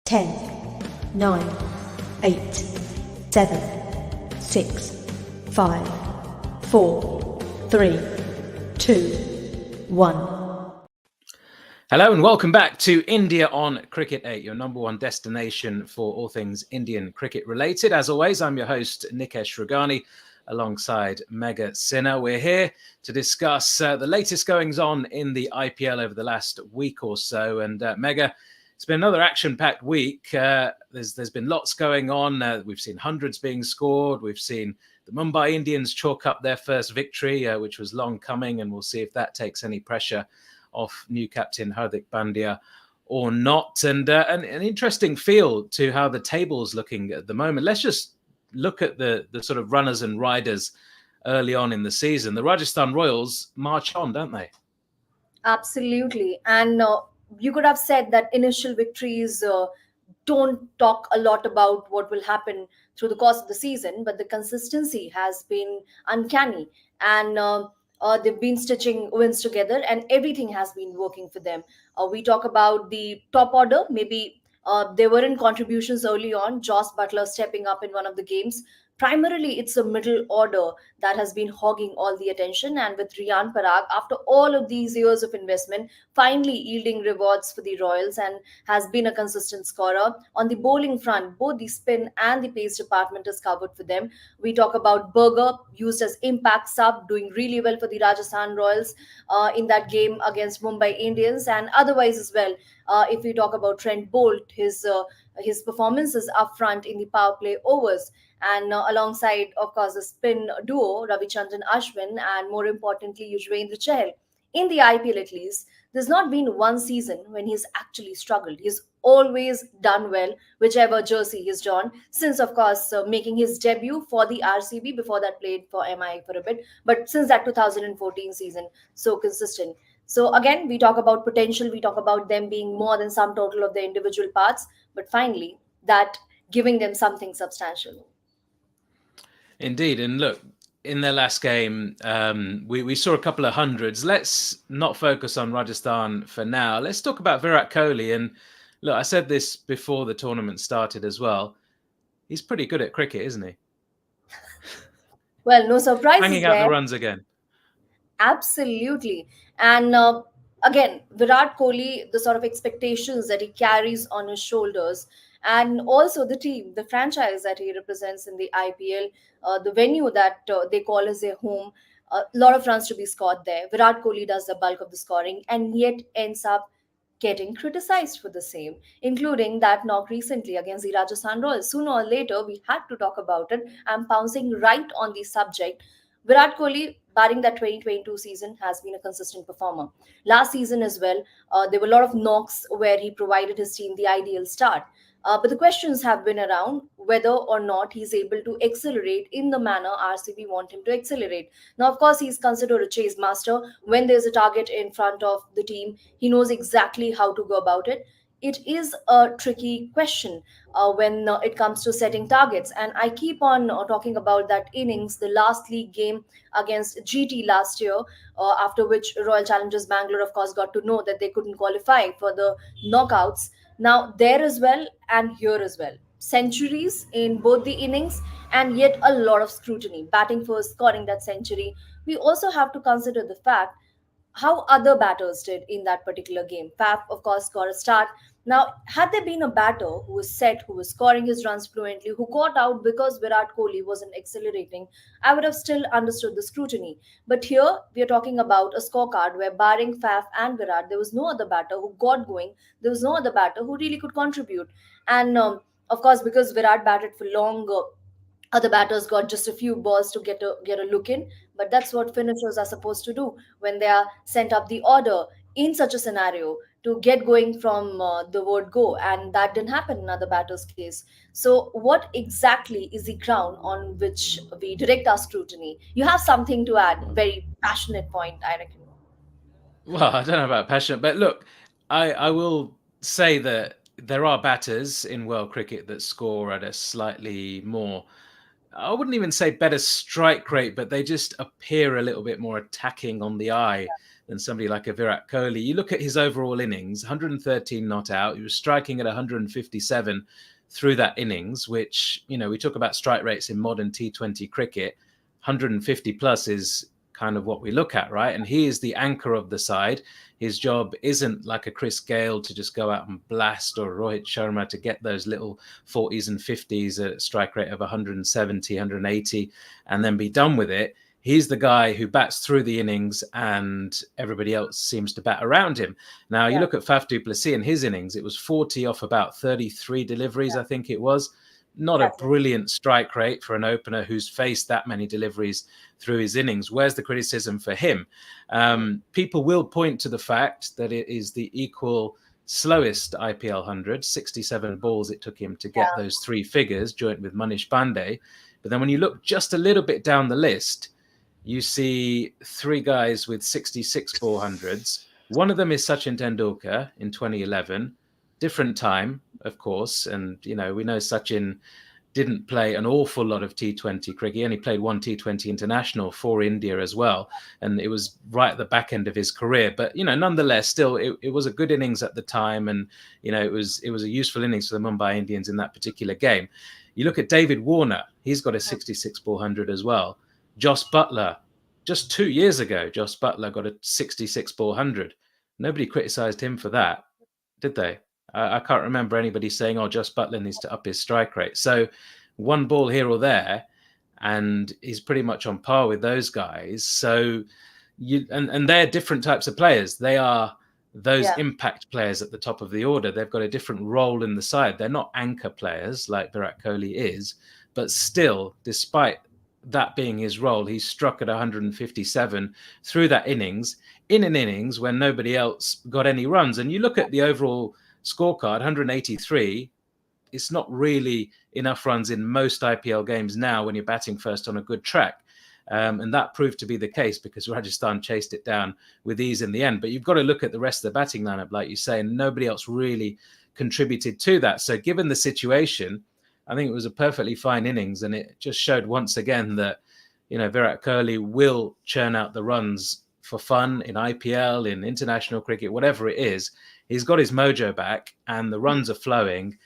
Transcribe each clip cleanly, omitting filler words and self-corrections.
10, 9, 8, 7, 6, 5, 4, 3, 2, 1. Hello and welcome back to India on Cricket 8, your number one destination for all things Indian cricket related. As always, I'm your host, Nikesh and Megha alongside Megha Sinha. We're here to discuss the latest goings on in the IPL over the last week or so. And Megha, it's been another action-packed week. There's been lots going on. We've seen hundreds being scored. We've seen the Mumbai Indians chalk up their first victory, which was long coming, and we'll see if that takes any pressure off new captain Hardik Pandya or not. And an interesting feel to how the table's looking at the moment. Let's just look at the sort of runners and riders early on in the season. The Rajasthan Royals march on, don't they? Absolutely. And you could have said that initial victories don't talk a lot about what will happen through the course of the season, but the consistency has been uncanny. And they've been stitching wins together, and everything has been working for them. We talk about the top order. Maybe there weren't contributions early on. Joss Butler stepping up in one of the games. Primarily, it's the middle order that has been hogging all the attention. And with Riyan Parag, after all of these years of investment, finally yielding rewards for the Royals and has been a consistent scorer. On the bowling front, both the spin and the pace department is covered for them. We talk about Berger, used as impact sub, doing really well for the Rajasthan Royals in that game against Mumbai Indians, and otherwise as well. If we talk about Trent Bolt, his performances up front in the power play overs, and alongside, of course, the spin duo Ravichandran Ashwin, and more importantly, Yuzvendra Chahal. In the IPL, at least, there's not been one season when he's actually struggled. He's always done well, whichever jersey he's drawn, since, of course, making his debut for the RCB. Before that, played for MI for a bit, but since that 2014 season, so consistent. So again, we talk about potential, we talk about them being more than sum total of their individual parts, but finally, that giving them something substantial. Indeed. And look, in their last game, we saw a couple of hundreds. Let's not focus on Rajasthan for now. Let's talk about Virat Kohli. And look, I said this before the tournament started as well. He's pretty good at cricket, isn't he? Well, no surprises Hanging out there. the runs again. Absolutely. And again, Virat Kohli, the sort of expectations that he carries on his shoulders, and also the team, the franchise that he represents in the IPL, the venue that they call as their home, a lot of runs to be scored there. Virat Kohli does the bulk of the scoring and yet ends up getting criticized for the same, including that knock recently against the Rajasthan Royals. Sooner or later, we had to talk about it. I'm pouncing right on the subject. Virat Kohli, barring that 2022 season, has been a consistent performer. Last season as well, there were a lot of knocks where he provided his team the ideal start. But the questions have been around whether or not he's able to accelerate in the manner RCB want him to accelerate. Now, of course, he's considered a chase master. When there's a target in front of the team, he knows exactly how to go about it. It is a tricky question when it comes to setting targets. And I keep on talking about that innings, the last league game against GT last year, after which Royal Challengers Bangalore, of course, got to know that they couldn't qualify for the knockouts. Now, there as well and here as well. Centuries in both the innings, and yet a lot of scrutiny. Batting first, scoring that century. We also have to consider the fact how other batters did in that particular game. Faf, of course, got a start. Now, had there been a batter who was set, who was scoring his runs fluently, who caught out because Virat Kohli wasn't accelerating, I would have still understood the scrutiny. But here, we are talking about a scorecard where, barring Faf and Virat, there was no other batter who got going. There was no other batter who really could contribute. And of course, because Virat batted for long, other batters got just a few balls to get a look in. But that's what finishers are supposed to do when they are sent up the order in such a scenario, to get going from the word go, and that didn't happen in other batters case. So what exactly is the ground on which we direct our scrutiny? You have something to add, very passionate point, I reckon. Well, I don't know about passionate, but look, I will say that there are batters in world cricket that score at a slightly more, I wouldn't even say better strike rate, but they just appear a little bit more attacking on the eye than somebody like a Virat Kohli. You look at his overall innings, 113 not out. He was striking at 157 through that innings, which, we talk about strike rates in modern T20 cricket. 150 plus is kind of what we look at, right? And he is the anchor of the side. His job isn't like a Chris Gale to just go out and blast, or Rohit Sharma to get those little 40s and 50s at a strike rate of 170, 180, and then be done with it. He's the guy who bats through the innings and everybody else seems to bat around him. Now, you look at Faf du Plessis in his innings, it was 40 off about 33 deliveries, I think it was. Not a brilliant strike rate for an opener who's faced that many deliveries through his innings. Where's the criticism for him? People will point to the fact that it is the equal slowest IPL 100, 67 balls it took him to get those three figures, joint with Manish Pandey. But then when you look just a little bit down the list, you see three guys with 66 ball hundreds. One of them is Sachin Tendulkar in 2011. Different time, of course. And, we know Sachin didn't play an awful lot of T20 cricket. He only played one T20 international for India as well. And it was right at the back end of his career. But, nonetheless, still, it was a good innings at the time. And, it was a useful innings for the Mumbai Indians in that particular game. You look at David Warner. He's got a 66 ball 100 as well. Jos Buttler, just 2 years ago, Jos Buttler got a 66 ball 100. Nobody criticised him for that, did they? I can't remember anybody saying, Jos Buttler needs to up his strike rate. So one ball here or there, and he's pretty much on par with those guys. So and they're different types of players. They are those impact players at the top of the order. They've got a different role in the side. They're not anchor players like Virat Kohli is, but still, despite that being his role, he struck at 157 through that innings, in an innings when nobody else got any runs. And you look at the overall scorecard, 183, it's not really enough runs in most IPL games now when you're batting first on a good track. And that proved to be the case because Rajasthan chased it down with ease in the end. But you've got to look at the rest of the batting lineup, like you say, and nobody else really contributed to that. So given the situation, I think it was a perfectly fine innings, and it just showed once again that, Virat Kohli will churn out the runs for fun in IPL, in international cricket, whatever it is. He's got his mojo back and the runs are flowing.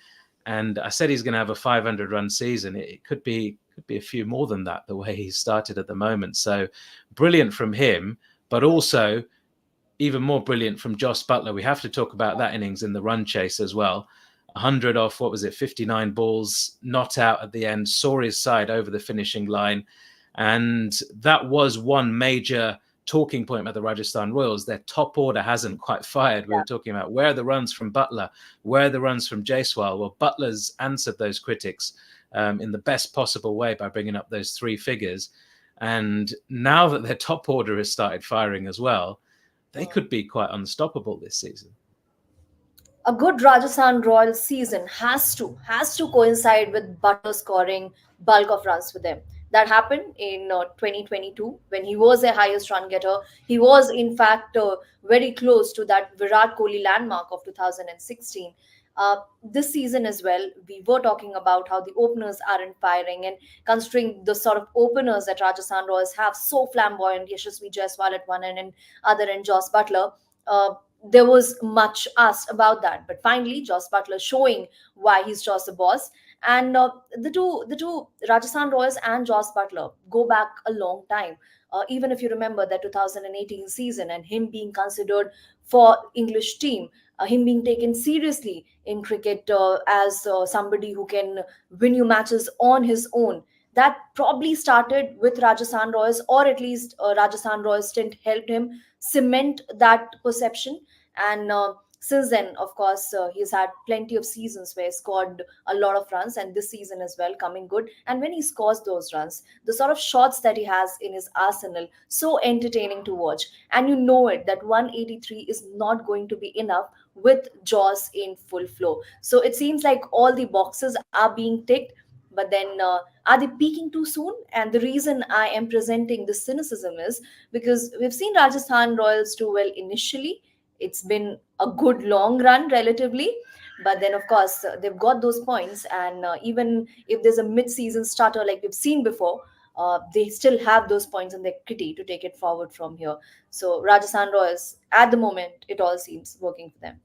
And I said he's going to have a 500-run season. It could be a few more than that, the way he started at the moment. So brilliant from him, but also even more brilliant from Jos Buttler. We have to talk about that innings in the run chase as well. 100 off, 59 balls, not out at the end, saw his side over the finishing line. And that was one major talking point about the Rajasthan Royals. Their top order hasn't quite fired. We were talking about where are the runs from Buttler, where are the runs from Jaiswal. Well, Butler's answered those critics in the best possible way by bringing up those three figures. And now that their top order has started firing as well, they could be quite unstoppable this season. A good Rajasthan Royals season has to coincide with Butler scoring bulk of runs for them. That happened in 2022 when he was the highest run getter. He was in fact very close to that Virat Kohli landmark of 2016. This season as well, we were talking about how the openers aren't firing, and considering the sort of openers that Rajasthan Royals have, so flamboyant, Yashasvi Jaiswal at one end and other end Jos Buttler. There was much asked about that, but finally Jos Buttler showing why he's just the boss. And the two Rajasthan Royals and Jos Buttler go back a long time. Even if you remember that 2018 season and him being considered for English team, him being taken seriously in cricket as somebody who can win you matches on his own. That probably started with Rajasthan Royals, or at least Rajasthan Royals stint helped him cement that perception. And since then, of course, he's had plenty of seasons where he scored a lot of runs, and this season as well, coming good. And when he scores those runs, the sort of shots that he has in his arsenal, so entertaining to watch. And you know it that 183 is not going to be enough with Jaws in full flow. So it seems like all the boxes are being ticked, but then are they peaking too soon? And the reason I am presenting this cynicism is because we've seen Rajasthan Royals do well initially. It's been a good long run relatively, but then of course they've got those points, and even if there's a mid-season starter like we've seen before, they still have those points in their kitty to take it forward from here. So Rajasthan Royals, at the moment, it all seems working for them.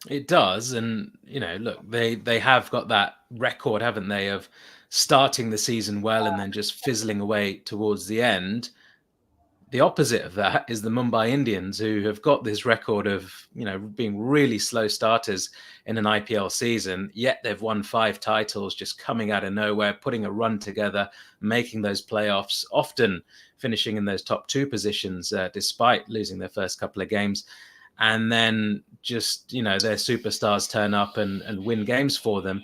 It does, and look, they have got that record, haven't they, of starting the season well and then just fizzling away towards the end. The opposite of that is the Mumbai Indians, who have got this record of being really slow starters in an IPL season, yet they've won 5 titles just coming out of nowhere, putting a run together, making those playoffs, often finishing in those top 2 positions despite losing their first couple of games. And then just their superstars turn up and win games for them.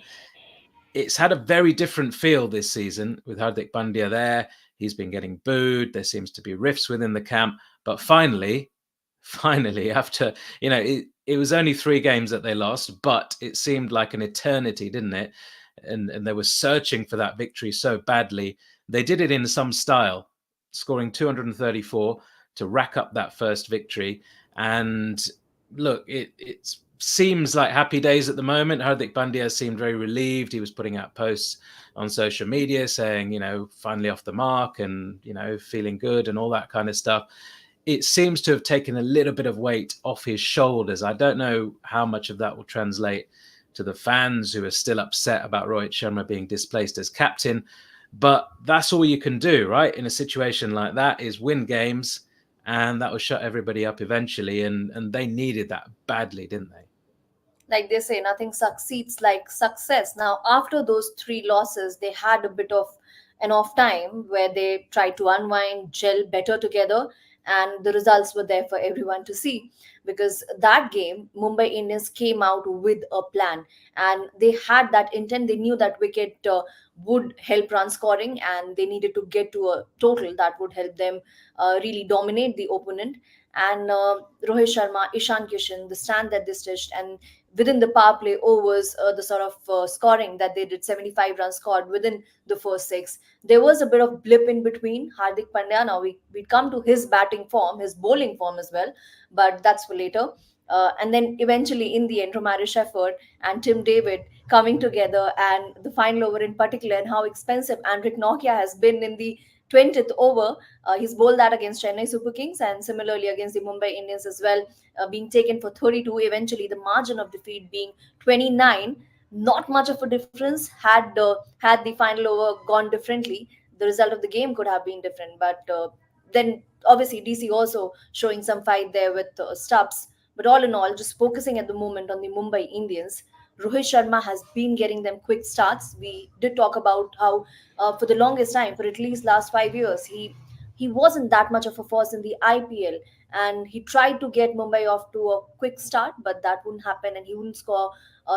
It's had a very different feel this season with Hardik Pandya there. He's been getting booed. There seems to be rifts within the camp. But finally, after, it was only 3 games that they lost, but it seemed like an eternity, didn't it? And they were searching for that victory so badly. They did it in some style, scoring 234 to rack up that first victory. And look, it seems like happy days at the moment. Hardik Pandya seemed very relieved. He was putting out posts on social media saying, finally off the mark and, feeling good and all that kind of stuff. It seems to have taken a little bit of weight off his shoulders. I don't know how much of that will translate to the fans who are still upset about Rohit Sharma being displaced as captain. But that's all you can do, right? In a situation like that, is win games, and that will shut everybody up eventually. And they needed that badly, didn't they? Like they say, nothing succeeds like success. Now, after those 3 losses, they had a bit of an off time where they tried to unwind, gel better together, and the results were there for everyone to see. Because that game, Mumbai Indians came out with a plan, and they had that intent. They knew that wicket would help run scoring, and they needed to get to a total that would help them really dominate the opponent. And Rohit Sharma, Ishan Kishan, the stand that they stitched, and within the power play overs, the sort of scoring that they did, 75 runs scored within the first 6. There was a bit of blip in between. Hardik Pandya, now we come to his batting form, his bowling form as well, but that's for later. And then eventually, in the end, Romari Shepherd and Tim David coming together, and the final over in particular, and how expensive Andrik Nokia has been in the 20th over. He's bowled that against Chennai Super Kings and similarly against the Mumbai Indians as well, being taken for 32. Eventually, the margin of defeat being 29. Not much of a difference. Had the final over gone differently, the result of the game could have been different. But then obviously DC also showing some fight there with Stubbs. But all in all, just focusing at the moment on the Mumbai Indians, Rohit Sharma has been getting them quick starts. We did talk about how for the longest time, for at least last 5 years, he wasn't that much of a force in the IPL, and he tried to get Mumbai off to a quick start, but that wouldn't happen, and he wouldn't score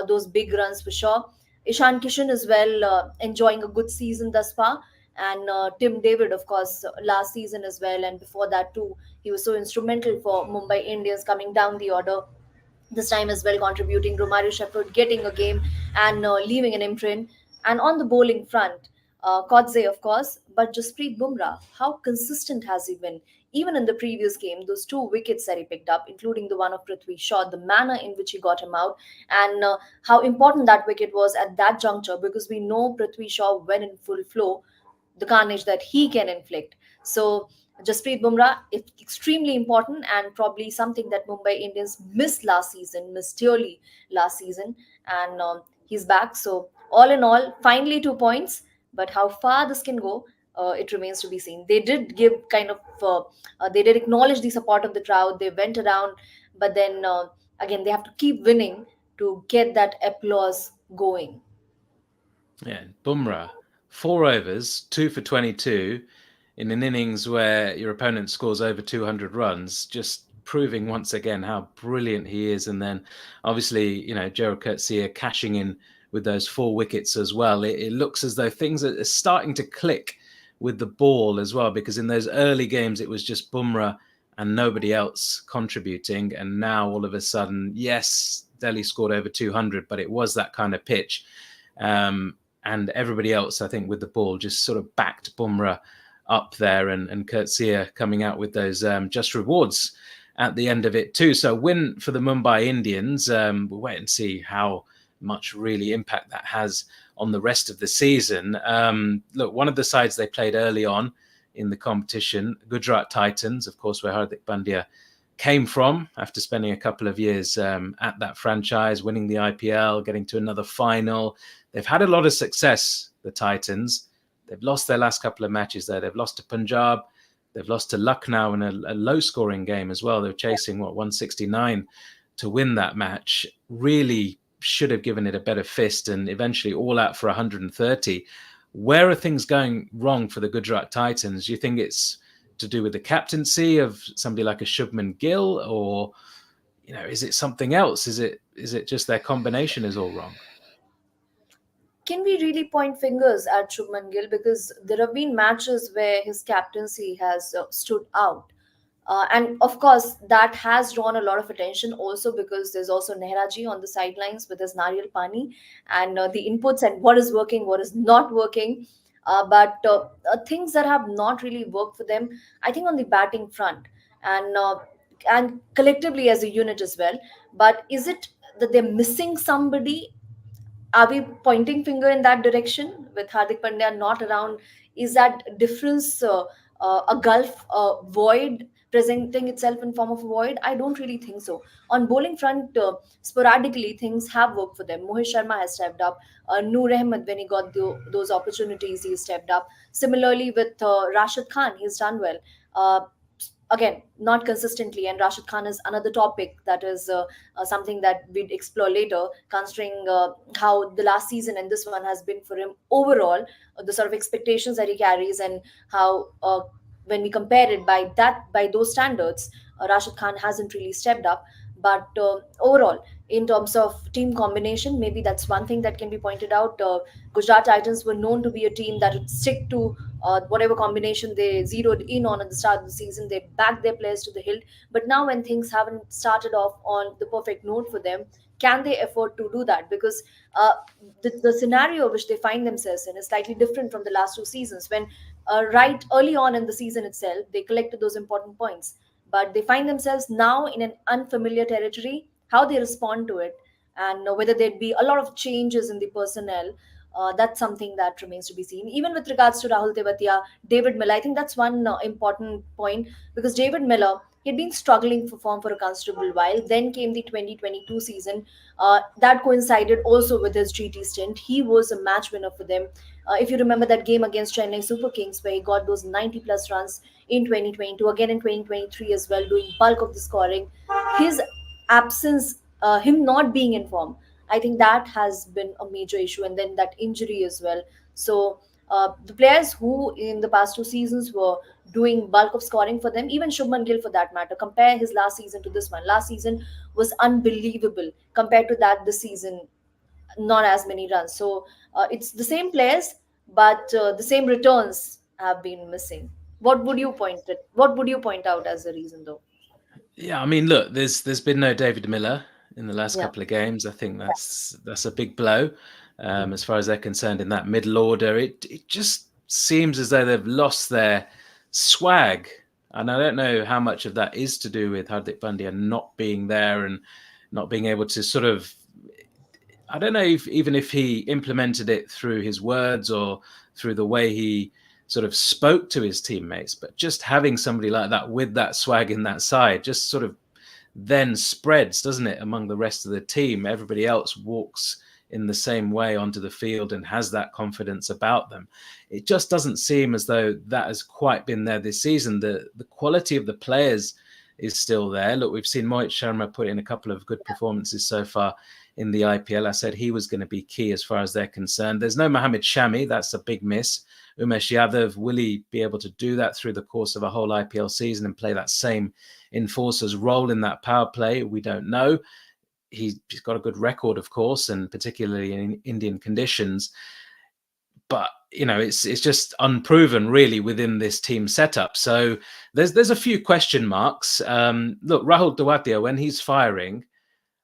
those big runs for sure. Ishan Kishan as well, enjoying a good season thus far, and Tim David, of course, last season as well, and before that too, he was so instrumental for Mumbai Indians coming down the order this time as well, contributing. Romario Shepherd getting a game and leaving an imprint. And on the bowling front, Kodze, of course, but Jasprit Bumrah, how consistent has he been? Even in the previous game, those 2 wickets that he picked up, including the one of Prithvi Shaw, the manner in which he got him out, and how important that wicket was at that juncture, because we know Prithvi Shaw, when in full flow, the carnage that he can inflict. So Jasprit Bumrah is extremely important, and probably something that Mumbai Indians missed dearly last season, and he's back. So all in all, finally 2 points, but how far this can go, it remains to be seen. They did give kind of, they did acknowledge the support of the crowd. They went around, but then again, they have to keep winning to get that applause going. Yeah, Bumrah, 4 overs, 2 for 22 in an innings where your opponent scores over 200 runs, just proving once again how brilliant he is. And then obviously, Gerald Coetzee cashing in with those 4 wickets as well. It looks as though things are starting to click with the ball as well, because in those early games, it was just Bumrah and nobody else contributing. And now all of a sudden, yes, Delhi scored over 200, but it was that kind of pitch. And everybody else, I think, with the ball just sort of backed Bumrah up there, and Coetzee coming out with those just rewards at the end of it too. So win for the Mumbai Indians. We'll wait and see how much really impact that has on the rest of the season. Look, one of the sides they played early on in the competition, Gujarat Titans, of course, where Hardik Pandya came from after spending a couple of years at that franchise, winning the IPL, getting to another final. They've had a lot of success, the Titans. They've lost their last couple of matches there. They've lost to Punjab. They've lost to Lucknow in a low-scoring game as well. They're chasing, 169 to win that match. Really should have given it a better fist and eventually all out for 130. Where are things going wrong for the Gujarat Titans? Do you think it's to do with the captaincy of somebody like a Shubman Gill, or is it something else? Is it just their combination is all wrong? Can we really point fingers at Shubman Gill, because there have been matches where his captaincy has stood out. And of course, that has drawn a lot of attention also because there's also Nehraji on the sidelines with his Nariyal Pani and the inputs and what is working, what is not working. But things that have not really worked for them, I think, on the batting front and collectively as a unit as well. But is it that they're missing somebody? Are we pointing finger in that direction with Hardik Pandya not around? Is that difference a gulf, a void presenting itself in form of a void? I don't really think so. On bowling front, sporadically things have worked for them. Mohit Sharma has stepped up. Noor Ahmed, when he got those opportunities, he stepped up. Similarly with Rashid Khan, he's done well. Again, not consistently, and Rashid Khan is another topic that is something that we'd explore later, considering how the last season and this one has been for him overall, the sort of expectations that he carries, and how when we compare it by those standards, Rashid Khan hasn't really stepped up. But overall, in terms of team combination, maybe that's one thing that can be pointed out. Gujarat Titans were known to be a team that would stick to whatever combination they zeroed in on at the start of the season. They backed their players to the hilt. But now, when things haven't started off on the perfect note for them, can they afford to do that? Because the scenario which they find themselves in is slightly different from the last two seasons, when right early on in the season itself, they collected those important points. But they find themselves now in an unfamiliar territory. How they respond to it, and whether there'd be a lot of changes in the personnel, that's something that remains to be seen. Even with regards to Rahul Tewatia, David Miller, I think that's one important point, because David Miller, he'd been struggling for form for a considerable while. Then came the 2022 season. That coincided also with his GT stint. He was a match winner for them. If you remember that game against Chennai Super Kings, where he got those 90 plus runs in 2022, again in 2023 as well, doing bulk of the scoring. His absence, him not being in form, I think that has been a major issue, and then that injury as well. So the players who in the past two seasons were doing bulk of scoring for them, even Shubman Gill for that matter, compare his last season to this one. Last season was unbelievable. Compared to that, this season, not as many runs. So it's the same players, but the same returns have been missing. What would you point out as the reason, though? Yeah, I mean, look, there's been no David Miller in the last Yeah. couple of games. I think that's a big blow as far as they're concerned in that middle order. It just seems as though they've lost their swag, and I don't know how much of that is to do with Hardik Pandya not being there and not being able to sort of. I don't know even if he implemented it through his words or through the way he sort of spoke to his teammates, but just having somebody like that with that swag in that side just sort of then spreads, doesn't it, among the rest of the team? Everybody else walks in the same way onto the field and has that confidence about them. It just doesn't seem as though that has quite been there this season. The quality of the players is still there. Look, we've seen Mohit Sharma put in a couple of good performances so far in the IPL. I said he was going to be key as far as they're concerned. There's no Mohammad Shami. That's a big miss. Umesh Yadav, will he be able to do that through the course of a whole IPL season and play that same enforcer's role in that power play? We don't know. He's got a good record, of course, and particularly in Indian conditions. But it's just unproven really within this team setup. So there's a few question marks. Look, Rahul Tewatia, when he's firing,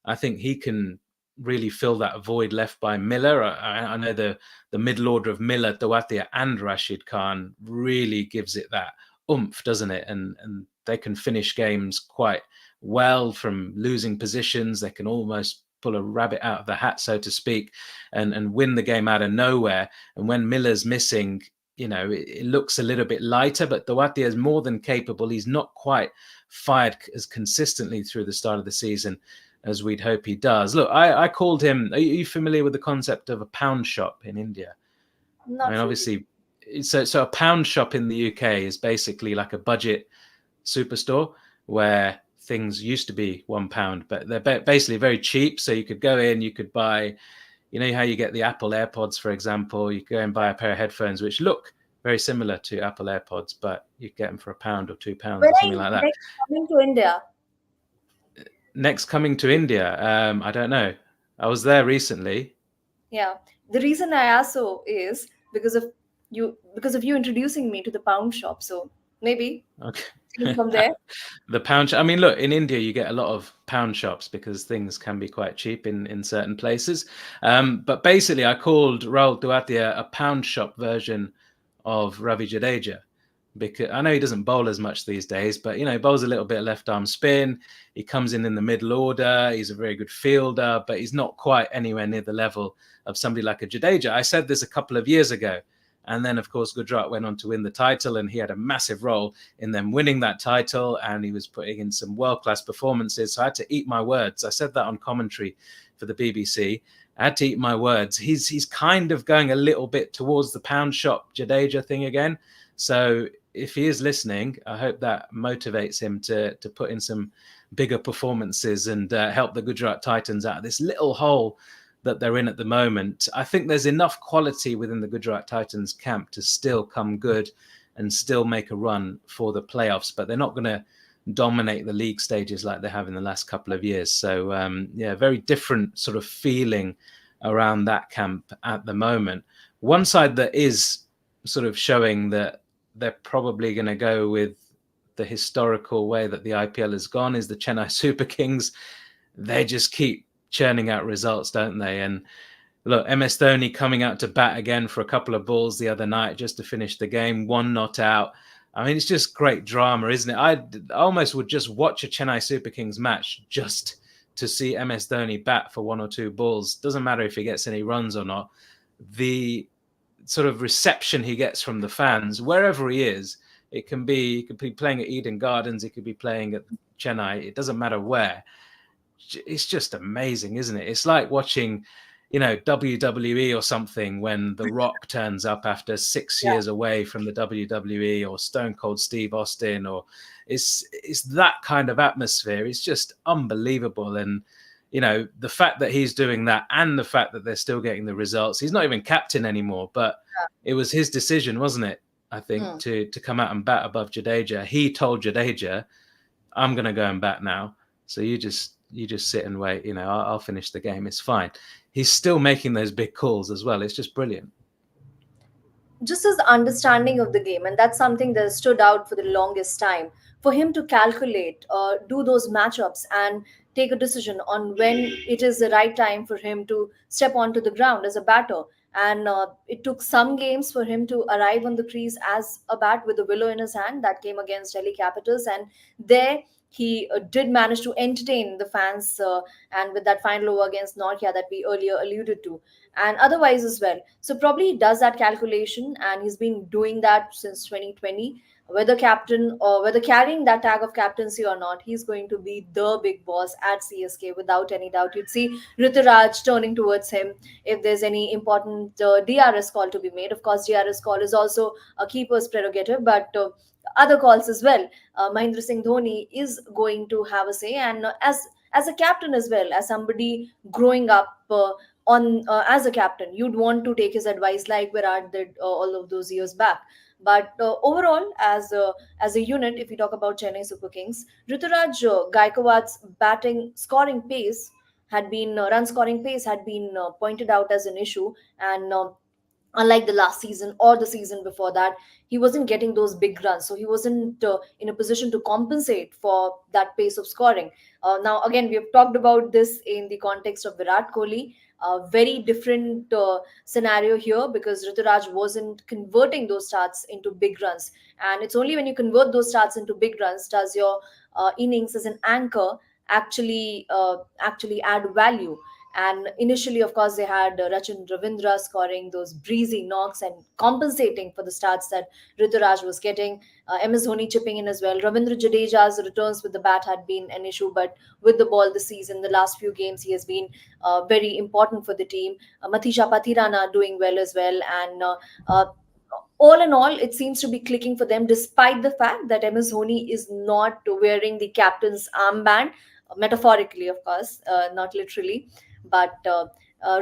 I think he can really fill that void left by Miller. I know the middle order of Miller, Tewatia, and Rashid Khan really gives it that oomph, doesn't it? And they can finish games quite well from losing positions. They can almost pull a rabbit out of the hat, so to speak, and win the game out of nowhere. And when Miller's missing, it looks a little bit lighter, but Duarte is more than capable. He's not quite fired as consistently through the start of the season as we'd hope he does. Look, I called him. Are you familiar with the concept of a pound shop in India? Not really. Obviously, so a pound shop in the UK is basically like a budget superstore where things used to be £1, but they're basically very cheap. So you could go in, you could buy, how you get the Apple AirPods, for example. You could go and buy a pair of headphones which look very similar to Apple AirPods, but you get them for £1 or £2 When or are something you like that. next coming to India? Next coming to India, I don't know. I was there recently. Yeah. The reason I ask so is because of you introducing me to the pound shop. So maybe Okay. from there. The pound shop. I mean, look, in India, you get a lot of pound shops because things can be quite cheap in certain places. But basically, I called Rahul Duarte a pound shop version of Ravi Jadeja, because I know he doesn't bowl as much these days, but he bowls a little bit of left arm spin. He comes in the middle order. He's a very good fielder, but he's not quite anywhere near the level of somebody like a Jadeja. I said this a couple of years ago. And then, of course, Gujarat went on to win the title, and he had a massive role in them winning that title. And he was putting in some world-class performances. So I had to eat my words. I said that on commentary for the BBC. I had to eat my words. He's kind of going a little bit towards the pound shop Jadeja thing again. So if he is listening, I hope that motivates him to put in some bigger performances and help the Gujarat Titans out of this little hole that they're in at the moment. I think there's enough quality within the Gujarat Titans camp to still come good and still make a run for the playoffs, but they're not going to dominate the league stages like they have in the last couple of years. So very different sort of feeling around that camp at the moment. One side that is sort of showing that they're probably going to go with the historical way that the IPL has gone is the Chennai Super Kings. They just keep churning out results, don't they? And look, MS Dhoni coming out to bat again for a couple of balls the other night just to finish the game, one not out. I mean, it's just great drama, isn't it? I almost would just watch a Chennai Super Kings match just to see MS Dhoni bat for one or two balls. Doesn't matter if he gets any runs or not. The sort of reception he gets from the fans, wherever he is, he could be playing at Eden Gardens, he could be playing at Chennai, it doesn't matter where. It's just amazing, isn't it? It's like watching, WWE or something when The Rock turns up after 6 years away from the WWE, or Stone Cold Steve Austin, or it's that kind of atmosphere. It's just unbelievable. And, the fact that he's doing that and the fact that they're still getting the results, he's not even captain anymore, but it was his decision, wasn't it? I think to come out and bat above Jadeja. He told Jadeja, I'm going to go and bat now. So you just sit and wait, I'll finish the game. It's fine. He's still making those big calls as well. It's just brilliant. Just his understanding of the game, and that's something that stood out for the longest time. For him to calculate, do those matchups, and take a decision on when it is the right time for him to step onto the ground as a batter. And it took some games for him to arrive on the crease as a bat with a willow in his hand. That came against Delhi Capitals, and there he did manage to entertain the fans, and with that final over against Nokia that we earlier alluded to, and otherwise as well. So probably he does that calculation, and he's been doing that since 2020. Whether captain or whether carrying that tag of captaincy or not, he's going to be the big boss at CSK without any doubt. You'd see Rituraj turning towards him if there's any important DRS call to be made. Of course, DRS call is also a keeper's prerogative, but other calls as well. Mahendra Singh Dhoni is going to have a say, and as a captain as well, as somebody growing up on as a captain, you'd want to take his advice like Virat did all of those years back. But overall, as a unit, if we talk about Chennai Super Kings, Rituraj Gaikwad's batting scoring pace had been run scoring pace had been pointed out as an issue, and unlike the last season or the season before that, he wasn't getting those big runs, so he wasn't in a position to compensate for that pace of scoring. Now again, we have talked about this in the context of Virat Kohli. Very different scenario here, because Rituraj wasn't converting those starts into big runs, and it's only when you convert those starts into big runs does your innings as an anchor actually add value. And initially, of course, they had Rachin Ravindra scoring those breezy knocks and compensating for the starts that Rituraj was getting. MS Dhoni chipping in as well. Ravindra Jadeja's returns with the bat had been an issue, but with the ball this season, the last few games, he has been very important for the team. Matisha Patirana doing well as well. And uh, all in all, it seems to be clicking for them, despite the fact that MS Dhoni is not wearing the captain's armband, metaphorically, of course, not literally, but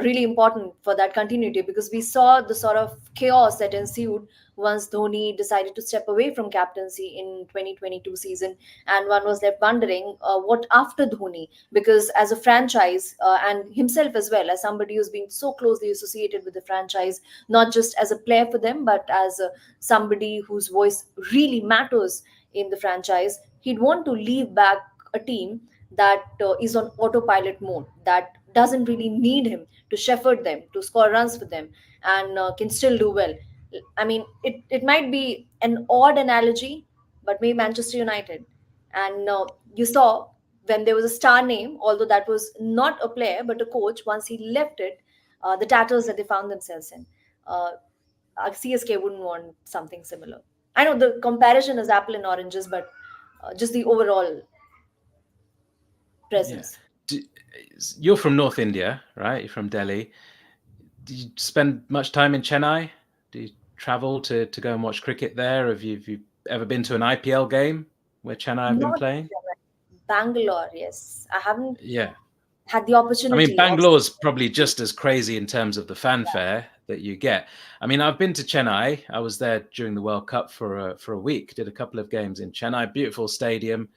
really important for that continuity, because we saw the sort of chaos that ensued once Dhoni decided to step away from captaincy in 2022 season, and one was left wondering what after Dhoni, because as a franchise, and himself as well as somebody who's been so closely associated with the franchise, not just as a player for them, but as somebody whose voice really matters in the franchise, he'd want to leave back a team that is on autopilot mode, that doesn't really need him to shepherd them, to score runs for them, and can still do well. I mean, it might be an odd analogy, but maybe Manchester United. And you saw when there was a star name, although that was not a player but a coach, once he left it, the tatters that they found themselves in. Uh, CSK wouldn't want something similar. I know the comparison is apple and oranges, but just the overall Yeah. presence. D- You're from North India, right? You're from Delhi. Do you spend much time in Chennai? Do you travel to go and watch cricket there? Have you ever been to an IPL game where Chennai have been Not playing? Bangalore, yes. I haven't Yeah. had the I mean, opportunity of. Bangalore's probably just as crazy in terms of the fanfare that you get. I mean, I've been to Chennai. I was there during the World Cup for a week. Did a couple of games in Chennai. Beautiful stadium.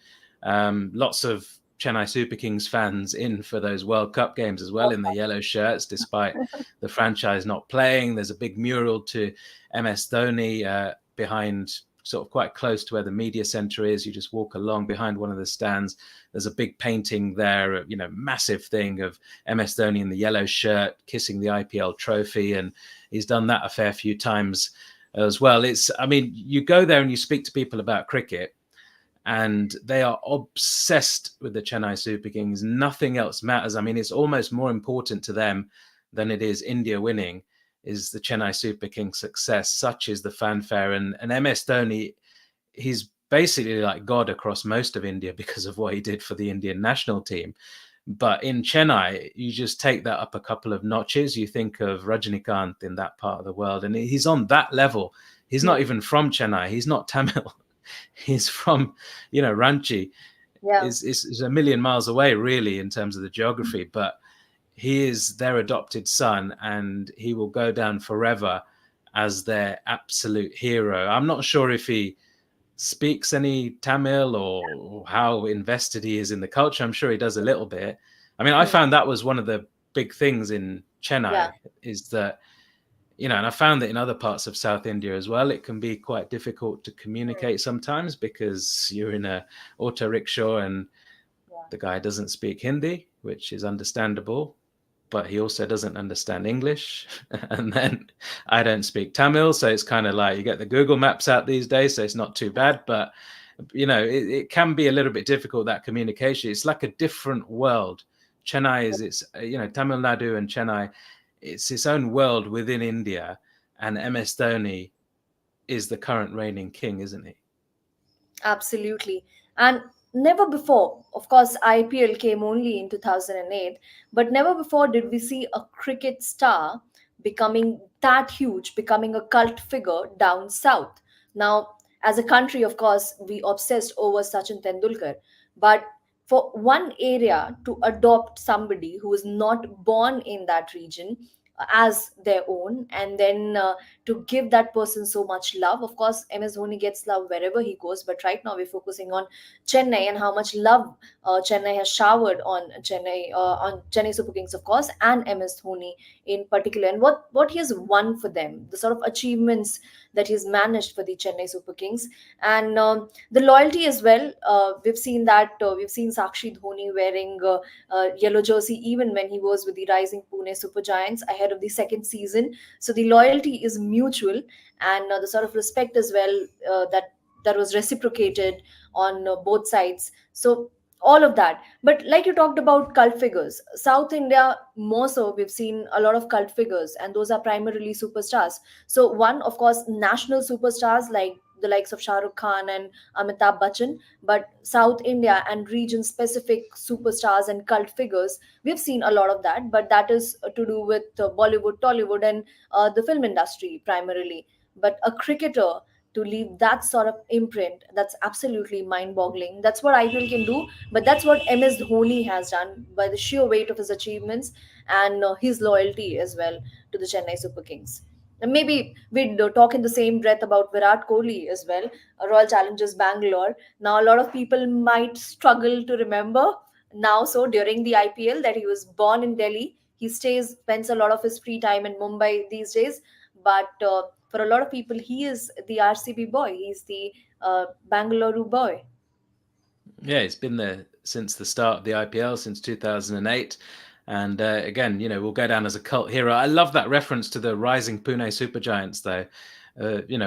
Lots of Chennai Super Kings fans in for those World Cup games as well in the yellow shirts, despite the franchise not playing. There's a big mural to MS Dhoni behind, sort of quite close to where the media center is. You just walk along behind one of the stands. There's a big painting there, massive thing of MS Dhoni in the yellow shirt kissing the IPL trophy, and he's done that a fair few times as well. I mean, you go there and you speak to people about cricket, and they are obsessed with the Chennai Super Kings. Nothing else matters. I mean, it's almost more important to them than it is India winning, is the Chennai Super Kings success. Such is the fanfare. And MS Dhoni, he's basically like God across most of India because of what he did for the Indian national team. But in Chennai, you just take that up a couple of notches. You think of Rajinikanth in that part of the world, and he's on that level. He's not even from Chennai. He's not Tamil. He's from, Ranchi. Yeah. Is a million miles away, really, in terms of the geography. But he is their adopted son, and he will go down forever as their absolute hero. I'm not sure if he speaks any Tamil or how invested he is in the culture. I'm sure he does a little bit. I mean, I found that was one of the big things in Chennai, Yeah. is that, and I found that in other parts of South India as well, it can be quite difficult to communicate sometimes because you're in a auto rickshaw and Yeah. the guy doesn't speak Hindi, which is understandable, but he also doesn't understand English. And then I don't speak Tamil. So it's kind of like you get the Google Maps out these days. So it's not too bad. But, it can be a little bit difficult, that communication. It's like a different world. Chennai Tamil Nadu and Chennai, it's its own world within India. And MS Dhoni is the current reigning king, isn't he? Absolutely. And never before, of course, IPL came only in 2008, but never before did we see a cricket star becoming that huge, becoming a cult figure down south. Now, as a country, of course, we obsessed over Sachin Tendulkar, but for one area to adopt somebody who is not born in that region as their own, and then to give that person so much love. Of course, MS Dhoni gets love wherever he goes, but right now we're focusing on Chennai and how much love Chennai has showered on Chennai Super Kings, of course, and MS Dhoni in particular, and what he has won for them, the sort of achievements that he's managed for the Chennai Super Kings, and the loyalty as well. We've seen Sakshi Dhoni wearing yellow jersey even when he was with the rising Pune Super Giants ahead of the second season. So the loyalty is mutual, and the sort of respect as well that was reciprocated on both sides. So all of that. But like you talked about cult figures, South India more so, we've seen a lot of cult figures, and those are primarily superstars. So one, of course, national superstars like the likes of Shah Rukh Khan and Amitabh Bachchan, but South India and region specific superstars and cult figures, we've seen a lot of that. But that is to do with Bollywood, Tollywood, and the film industry primarily. But a cricketer, to leave that sort of imprint, that's absolutely mind boggling. That's what IPL can do, but that's what MS Dhoni has done by the sheer weight of his achievements and his loyalty as well to the Chennai Super Kings. And maybe we'd talk in the same breath about Virat Kohli as well, Royal Challengers Bangalore. Now, a lot of people might struggle to remember now, so during the IPL, that he was born in Delhi. He spends a lot of his free time in Mumbai these days, but for a lot of people, he is the RCB boy. He's the Bangalore boy. Yeah, he's been there since the start of the IPL, since 2008. And again, we'll go down as a cult hero. I love that reference to the rising Pune Supergiants, though.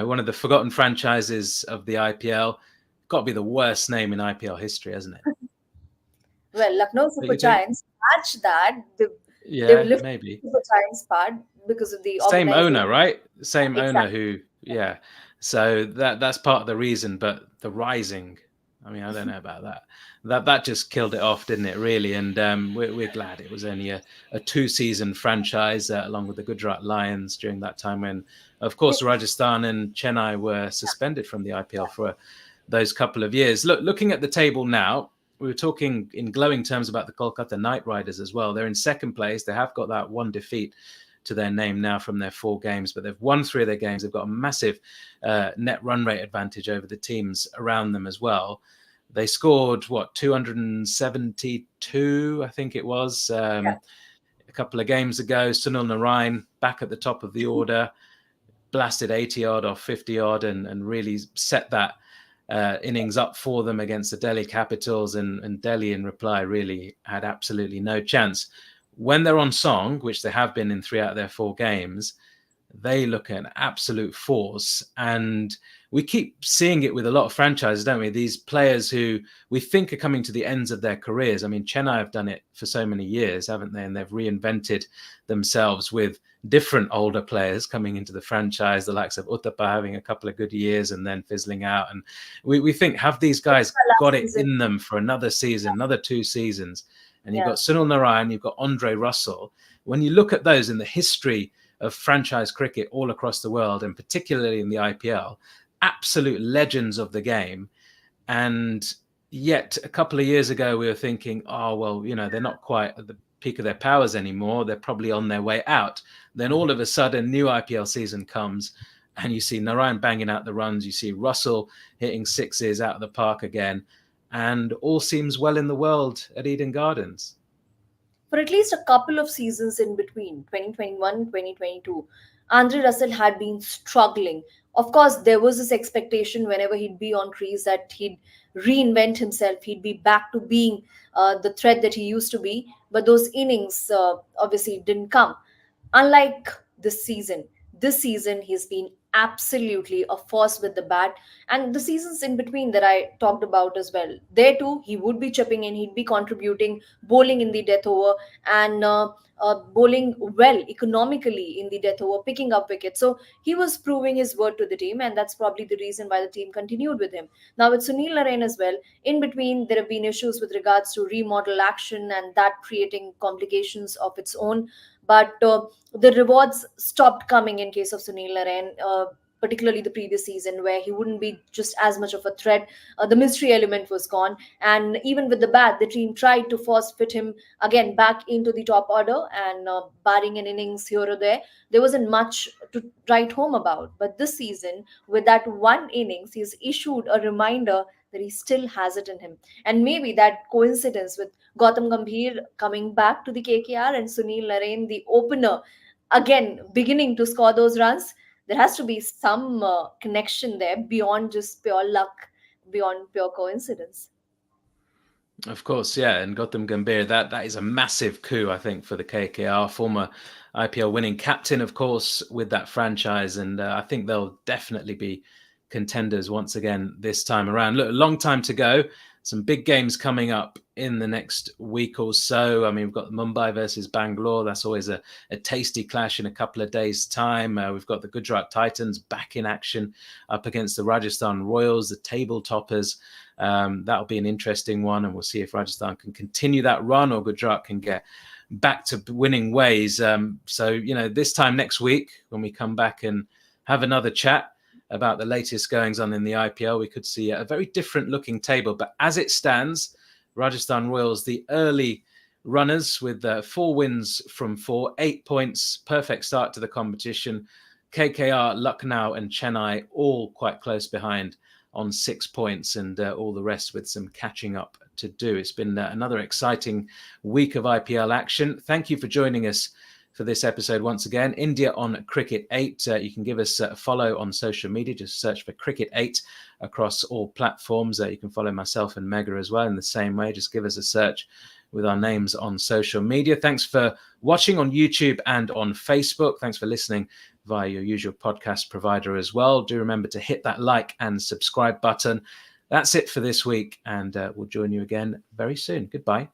One of the forgotten franchises of the IPL. Got to be the worst name in IPL history, hasn't it? Well, Lucknow Don't Super you think? Giants match that. They've Yeah, lifted maybe. the Super Giants part because of the Same organization. owner, right? Same owner Exactly. who, yeah. So that's part of the reason. But the rising, I mean, I don't know about that. That just killed it off, didn't it? Really, and we're glad it was only a 2-season franchise, along with the Gujarat Lions during that time when, of course, Rajasthan and Chennai were suspended from the IPL for those couple of years. Looking at the table now, we were talking in glowing terms about the Kolkata Knight Riders as well. They're in second place. They have got that one defeat to their name now from their 4 games, but they've won 3 of their games. They've got a massive net run rate advantage over the teams around them as well. They scored 272, I think it was, a couple of games ago. Sunil Narayan back at the top of the order, blasted 80 odd or 50 odd, and really set that innings up for them against the Delhi Capitals, and Delhi in reply really had absolutely no chance. When they're on song, which they have been in 3 out of their 4 games, they look an absolute force. And we keep seeing it with a lot of franchises, don't we? These players who we think are coming to the ends of their careers. I mean, Chennai have done it for so many years, haven't they? And they've reinvented themselves with different older players coming into the franchise, the likes of Uttapa having a couple of good years and then fizzling out. And we think, have these guys got Last it season. in them for another season, another 2 seasons? And you've Yeah. got Sunil Narayan, you've got Andre Russell. When you look at those in the history of franchise cricket all across the world, and particularly in the IPL, absolute legends of the game. And yet a couple of years ago, we were thinking, oh, well, they're not quite at the peak of their powers anymore. They're probably on their way out. Then all of a sudden, new IPL season comes, and you see Narayan banging out the runs. You see Russell hitting 6s out of the park again. And all seems well in the world at Eden Gardens. For at least a couple of seasons in between 2021 2022, Andre Russell had been struggling. Of course, there was this expectation whenever he'd be on crease that he'd reinvent himself, he'd be back to being the threat that he used to be, but those innings obviously didn't come. Unlike this season he's been absolutely a force with the bat, and the seasons in between that I talked about as well, there too he would be chipping in, he'd be contributing, bowling in the death over, and bowling well economically in the death over, picking up wickets. So he was proving his word to the team, and that's probably the reason why the team continued with him. Now with Sunil Narain as well, in between there have been issues with regards to remodel action and that creating complications of its own. But the rewards stopped coming in case of Sunil Narain, particularly the previous season where he wouldn't be just as much of a threat. The mystery element was gone, and even with the bat, the team tried to force fit him again back into the top order, and barring an innings here or there wasn't much to write home about. But this season, with that one innings, he's issued a reminder that he still has it in him. And maybe that coincidence with Gautam Gambhir coming back to the KKR and Sunil Narain, the opener, again beginning to score those runs, there has to be some connection there beyond just pure luck, beyond pure coincidence. Of course, yeah, and Gautam Gambhir, that is a massive coup, I think, for the KKR, former IPL winning captain, of course, with that franchise, and I think they'll definitely be contenders once again this time around. Look, a long time to go. some big games coming up in the next week or so. I mean, we've got Mumbai versus Bangalore. That's always a tasty clash in a couple of days' time. We've got the Gujarat Titans back in action up against the Rajasthan Royals, the table toppers. That'll be an interesting one, and we'll see if Rajasthan can continue that run or Gujarat can get back to winning ways. So, this time next week, when we come back and have another chat about the latest goings on in the IPL, we could see a very different looking table. But as it stands, Rajasthan Royals, the early runners with 4 wins from 4, 8 points, perfect start to the competition. KKR, Lucknow and Chennai all quite close behind on 6 points, and all the rest with some catching up to do. It's been another exciting week of IPL action. Thank you for joining us for this episode once again. India on Cricket 8. You can give us a follow on social media. Just search for Cricket 8 across all platforms. You can follow myself and Megha as well in the same way. Just give us a search with our names on social media. Thanks for watching on YouTube and on Facebook. Thanks for listening via your usual podcast provider as well. Do remember to hit that like and subscribe button. That's it for this week, and we'll join you again very soon. Goodbye.